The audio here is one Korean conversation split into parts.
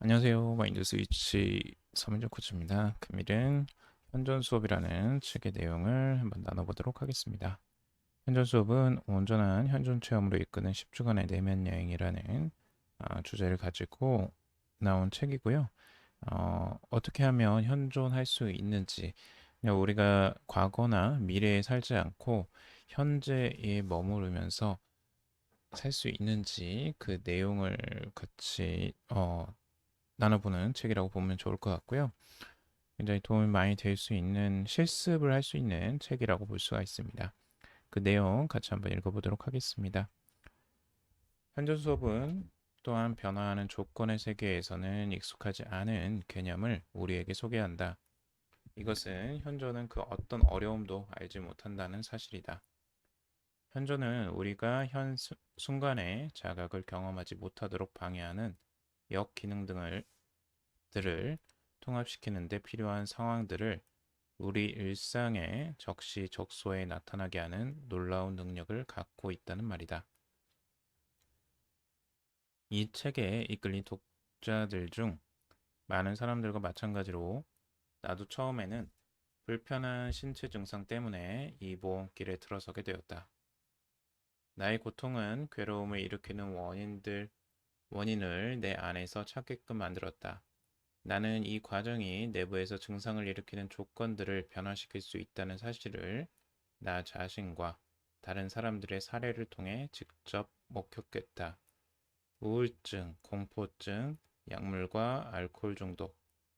안녕하세요. 마인드 스위치 서민정 코치입니다. 금일은 현존 수업이라는 책의 내용을 한번 나눠보도록 하겠습니다. 현존 수업은 온전한 현존 체험으로 이끄는 10주간의 내면 여행이라는 주제를 가지고 나온 책이고요. 어떻게 하면 현존할 수 있는지, 그냥 우리가 과거나 미래에 살지 않고 현재에 머무르면서 살 수 있는지 그 내용을 같이 나눠보는 책이라고 보면 좋을 것 같고요. 굉장히 도움이 많이 될 수 있는 실습을 할 수 있는 책이라고 볼 수가 있습니다. 그 내용 같이 한번 읽어보도록 하겠습니다. 현존 수업은 또한 변화하는 조건의 세계에서는 익숙하지 않은 개념을 우리에게 소개한다. 이것은 현존은 그 어떤 어려움도 알지 못한다는 사실이다. 현존은 우리가 순간의 자각을 경험하지 못하도록 방해하는 역기능 들을 통합시키는 데 필요한 상황들을 우리 일상의 적시적소에 나타나게 하는 놀라운 능력을 갖고 있다는 말이다. 이 책에 이끌린 독자들 중 많은 사람들과 마찬가지로 나도 처음에는 불편한 신체 증상 때문에 이 모험길에 들어서게 되었다. 나의 고통은 괴로움을 일으키는 원인을 내 안에서 찾게끔 만들었다. 나는 이 과정이 내부에서 증상을 일으키는 조건들을 변화시킬 수 있다는 사실을 나 자신과 다른 사람들의 사례를 통해 직접 목격했다. 우울증, 공포증, 약물과 알코올 중독,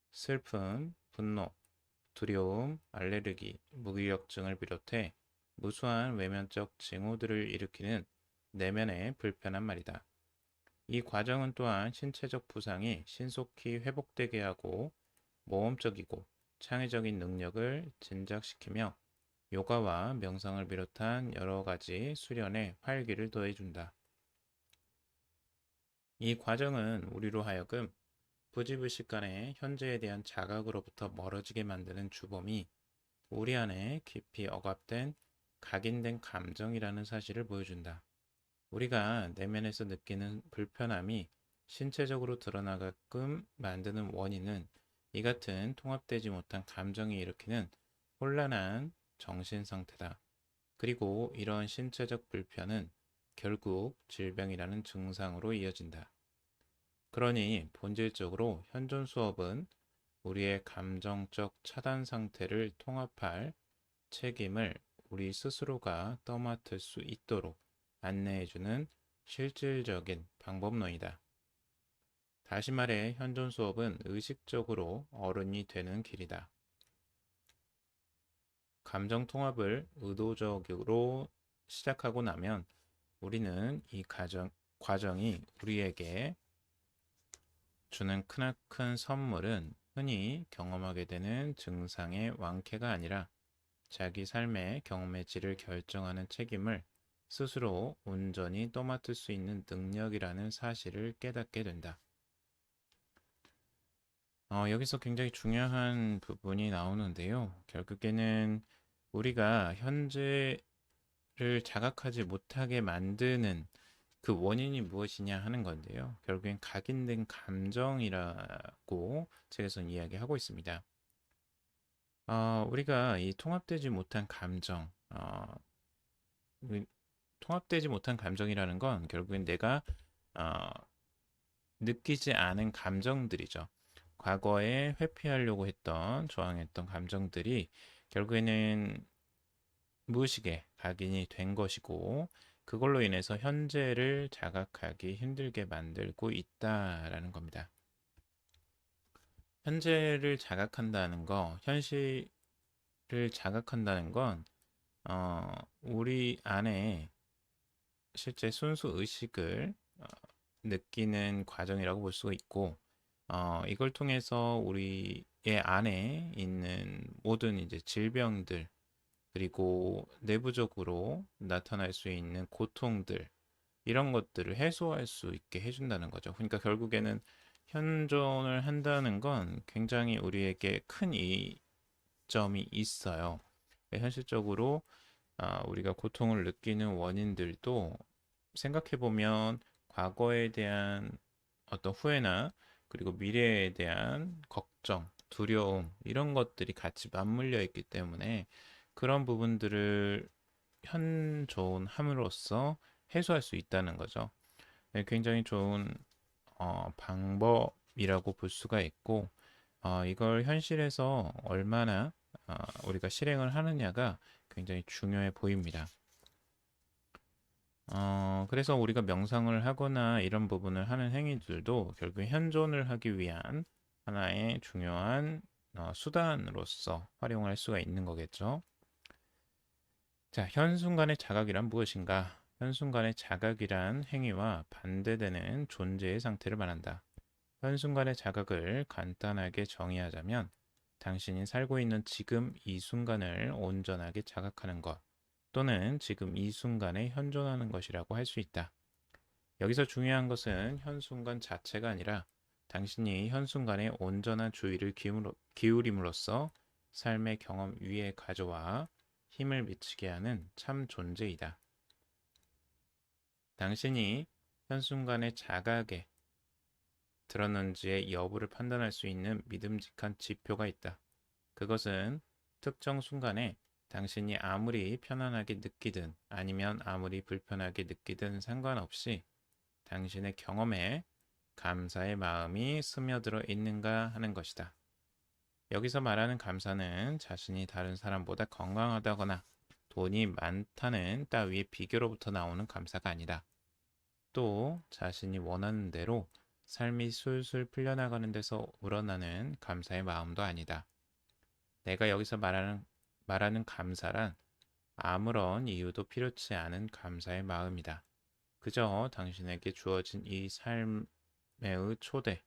슬픔, 분노, 두려움, 알레르기, 무기력증을 비롯해 무수한 외면적 징후들을 일으키는 내면의 불편한 말이다. 이 과정은 또한 신체적 부상이 신속히 회복되게 하고 모험적이고 창의적인 능력을 진작시키며 요가와 명상을 비롯한 여러 가지 수련에 활기를 더해준다. 이 과정은 우리로 하여금 부지불식간에 현재에 대한 자각으로부터 멀어지게 만드는 주범이 우리 안에 깊이 억압된 각인된 감정이라는 사실을 보여준다. 우리가 내면에서 느끼는 불편함이 신체적으로 드러나게끔 만드는 원인은 이 같은 통합되지 못한 감정이 일으키는 혼란한 정신 상태다. 그리고 이런 신체적 불편은 결국 질병이라는 증상으로 이어진다. 그러니 본질적으로 현존 수업은 우리의 감정적 차단 상태를 통합할 책임을 우리 스스로가 떠맡을 수 있도록 안내해주는 실질적인 방법론이다. 다시 말해 현존 수업은 의식적으로 어른이 되는 길이다. 감정 통합을 의도적으로 시작하고 나면 우리는 이 과정이 우리에게 주는 크나큰 선물은 흔히 경험하게 되는 증상의 완쾌가 아니라 자기 삶의 경험의 질을 결정하는 책임을 스스로 온전히 떠맡을 수 있는 능력이라는 사실을 깨닫게 된다. 여기서 굉장히 중요한 부분이 나오는데요. 결국에는 우리가 현재를 자각하지 못하게 만드는 그 원인이 무엇이냐 하는 건데요. 결국엔 각인된 감정이라고 책에서는 이야기하고 있습니다. 우리가 이 통합되지 못한 감정, 통합되지 못한 감정이라는 건 결국엔 내가 어, 느끼지 않은 감정들이죠. 과거에 회피하려고 했던, 저항했던 감정들이 결국에는 무의식에 각인이 된 것이고, 그걸로 인해서 현재를 자각하기 힘들게 만들고 있다라는 겁니다. 현재를 자각한다는 거, 현실을 자각한다는 건, 우리 안에 실제 순수 의식을 느끼는 과정이라고 볼 수가 있고, 이걸 통해서 우리의 안에 있는 모든 이제 질병들, 그리고 내부적으로 나타날 수 있는 고통들, 이런 것들을 해소할 수 있게 해준다는 거죠. 그러니까 결국에는 현존을 한다는 건 굉장히 우리에게 큰 이점이 있어요. 현실적으로 우리가 고통을 느끼는 원인들도 생각해보면 과거에 대한 어떤 후회나 그리고 미래에 대한 걱정, 두려움, 이런 것들이 같이 맞물려 있기 때문에 그런 부분들을 현존함으로써 해소할 수 있다는 거죠. 네, 굉장히 좋은 방법이라고 볼 수가 있고, 이걸 현실에서 얼마나 우리가 실행을 하느냐가 굉장히 중요해 보입니다. 그래서 우리가 명상을 하거나 이런 부분을 하는 행위들도 결국 현존을 하기 위한 하나의 중요한 수단으로서 활용할 수가 있는 거겠죠. 자, 현순간의 자각이란 무엇인가? 현순간의 자각이란 행위와 반대되는 존재의 상태를 말한다. 현순간의 자각을 간단하게 정의하자면 당신이 살고 있는 지금 이 순간을 온전하게 자각하는 것 또는 지금 이 순간에 현존하는 것이라고 할 수 있다. 여기서 중요한 것은 현순간 자체가 아니라 당신이 현순간에 온전한 주의를 기울임으로써 삶의 경험 위에 가져와 힘을 미치게 하는 참 존재이다. 당신이 현순간의 자각에 들었는지의 여부를 판단할 수 있는 믿음직한 지표가 있다. 그것은 특정 순간에 당신이 아무리 편안하게 느끼든 아니면 아무리 불편하게 느끼든 상관없이 당신의 경험에 감사의 마음이 스며들어 있는가 하는 것이다. 여기서 말하는 감사는 자신이 다른 사람보다 건강하다거나 돈이 많다는 따위의 비교로부터 나오는 감사가 아니다. 또 자신이 원하는 대로 삶이 술술 풀려나가는 데서 우러나는 감사의 마음도 아니다. 내가 여기서 말하는 감사란 아무런 이유도 필요치 않은 감사의 마음이다. 그저 당신에게 주어진 이 삶의 초대,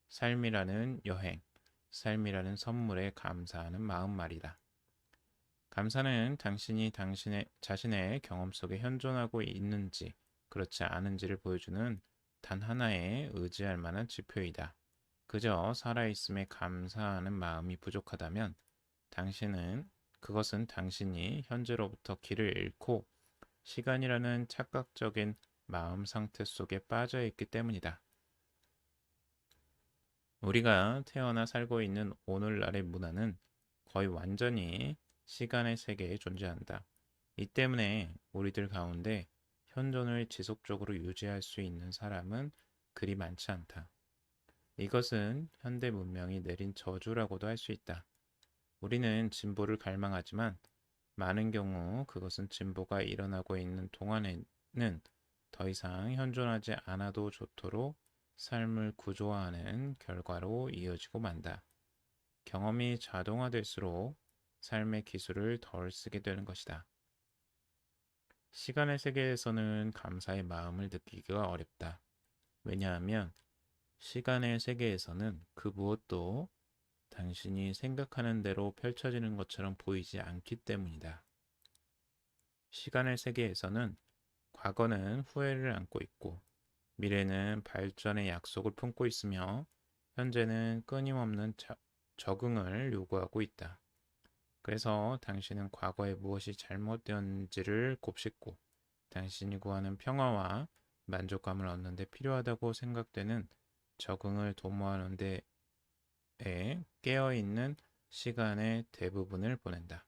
삶이라는 여행, 삶이라는 선물에 감사하는 마음 말이다. 감사는 당신이 자신의 경험 속에 현존하고 있는지 그렇지 않은지를 보여주는 단 하나의 의지할 만한 지표이다. 그저 살아있음에 감사하는 마음이 부족하다면 그것은 당신이 현재로부터 길을 잃고 시간이라는 착각적인 마음 상태 속에 빠져 있기 때문이다. 우리가 태어나 살고 있는 오늘날의 문화는 거의 완전히 시간의 세계에 존재한다. 이 때문에 우리들 가운데 현존을 지속적으로 유지할 수 있는 사람은 그리 많지 않다. 이것은 현대 문명이 내린 저주라고도 할 수 있다. 우리는 진보를 갈망하지만 많은 경우 그것은 진보가 일어나고 있는 동안에는 더 이상 현존하지 않아도 좋도록 삶을 구조화하는 결과로 이어지고 만다. 경험이 자동화될수록 삶의 기술을 덜 쓰게 되는 것이다. 시간의 세계에서는 감사의 마음을 느끼기가 어렵다. 왜냐하면 시간의 세계에서는 그 무엇도 당신이 생각하는 대로 펼쳐지는 것처럼 보이지 않기 때문이다. 시간의 세계에서는 과거는 후회를 안고 있고 미래는 발전의 약속을 품고 있으며 현재는 끊임없는 적응을 요구하고 있다. 그래서 당신은 과거에 무엇이 잘못되었는지를 곱씹고 당신이 구하는 평화와 만족감을 얻는 데 필요하다고 생각되는 적응을 도모하는 데에 깨어있는 시간의 대부분을 보낸다.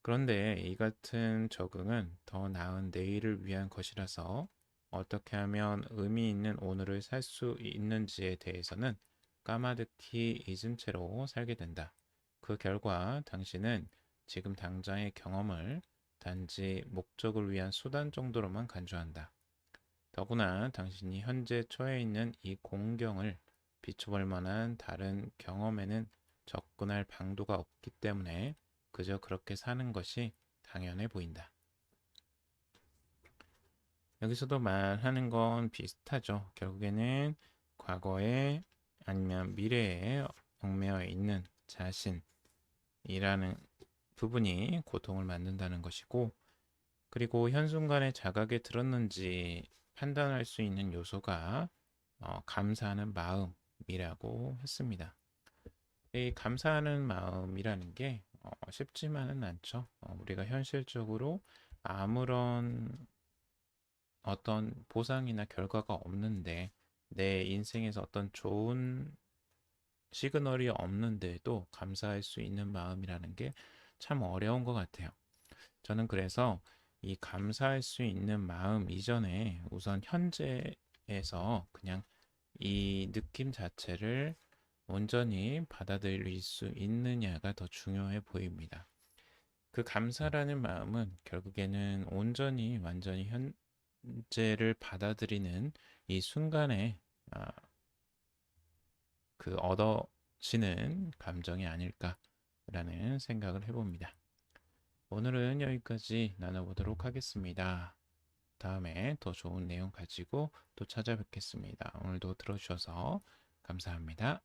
그런데 이 같은 적응은 더 나은 내일을 위한 것이라서 어떻게 하면 의미 있는 오늘을 살 수 있는지에 대해서는 까마득히 잊은 채로 살게 된다. 그 결과 당신은 지금 당장의 경험을 단지 목적을 위한 수단 정도로만 간주한다. 더구나 당신이 현재 처해 있는 이 공경을 비춰볼 만한 다른 경험에는 접근할 방도가 없기 때문에 그저 그렇게 사는 것이 당연해 보인다. 여기서도 말하는 건 비슷하죠. 결국에는 과거에 아니면 미래에 얽매여 있는 자신이라는 부분이 고통을 만든다는 것이고, 그리고 현순간에 자각에 들었는지 판단할 수 있는 요소가 감사하는 마음이라고 했습니다. 이 감사하는 마음이라는 게 쉽지만은 않죠. 우리가 현실적으로 아무런 어떤 보상이나 결과가 없는데 내 인생에서 어떤 좋은 시그널이 없는데도 감사할 수 있는 마음이라는 게 참 어려운 것 같아요. 저는 그래서 이 감사할 수 있는 마음 이전에 우선 현재에서 그냥 이 느낌 자체를 온전히 받아들일 수 있느냐가 더 중요해 보입니다. 그 감사라는 마음은 결국에는 온전히 완전히 현재를 받아들이는 이 순간에 아, 그 얻어지는 감정이 아닐까라는 생각을 해봅니다. 오늘은 여기까지 나눠보도록 하겠습니다. 다음에 더 좋은 내용 가지고 또 찾아뵙겠습니다. 오늘도 들어주셔서 감사합니다.